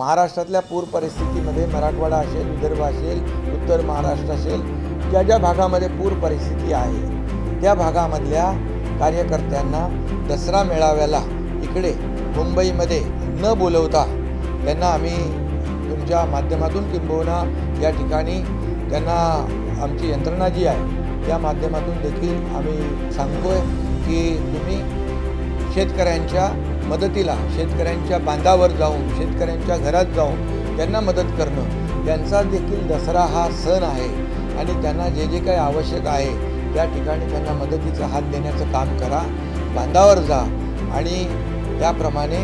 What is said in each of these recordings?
महाराष्ट्रातल्या पूर परिस्थितीमध्ये मराठवाडा असेल, विदर्भ असेल, उत्तर महाराष्ट्र असेल, ज्या ज्या भागामध्ये पूर परिस्थिती आहे त्या भागामधल्या कार्यकर्त्यांना दसरा मेळाव्याला इकडे मुंबईमध्ये न बोलवता त्यांना आम्ही तुमच्या माध्यमातून किंबहुना या ठिकाणी त्यांना आमची यंत्रणा जी आहे त्या माध्यमातून देखील आम्ही सांगतोय की तुम्ही शेतकऱ्यांच्या मदतीला, शेतकऱ्यांच्या बांधावर जाऊन, शेतकऱ्यांच्या घरात जाऊन त्यांना मदत करणं, त्यांचा देखील दसरा हा सण आहे आणि त्यांना जे जे काही आवश्यक आहे त्या ठिकाणी त्यांना मदतीचा हात देण्याचं काम करा, बांधावर जा आणि त्याप्रमाणे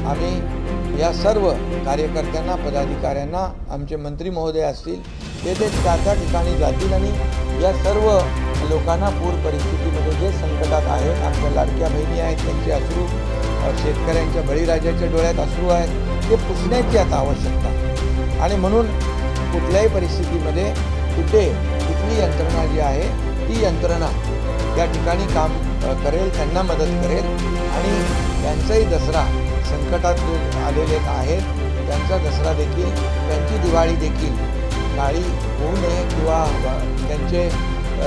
आम्ही या सर्व कार्यकर्त्यांना, पदाधिकाऱ्यांना, आमचे मंत्री महोदय असतील ते त्या ठिकाणी जातील आणि या सर्व लोकांना पूर परिस्थितीमध्ये जे संकटात आहेत, आमच्या लाडक्या बहिणी आहेत त्यांचे अश्रू, शेतकऱ्यांच्या बळीराजाच्या डोळ्यात अश्रू आहेत ते पुसण्याची आता आवश्यकता आहे. आणि म्हणून कुठल्याही परिस्थितीमध्ये तिथली यंत्रणा जी आहे ती यंत्रणा त्या ठिकाणी काम करेल, त्यांना मदत करेल आणि त्यांचाही दसरा संकटात आलेले आहेत त्यांचा दसरा देखील, त्यांची दिवाळी देखील काळी होऊ नये किंवा त्यांचे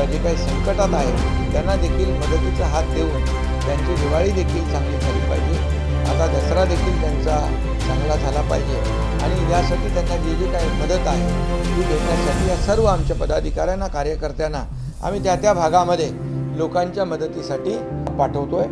जे काही संकटात आहेत त्यांना देखील मदतीचा हात देऊन त्यांची दिवाळी देखील चांगली झाली पाहिजे. आता दसरा देखील त्यांचा चांगला झाला पाहिजे आणि यासाठी त्यांना जे जे काही मदत आहे ती देण्यासाठी या सर्व आमच्या पदाधिकाऱ्यांना, कार्यकर्त्यांना आम्ही त्या भागामध्ये लोकांच्या मदतीसाठी पाठवतोय.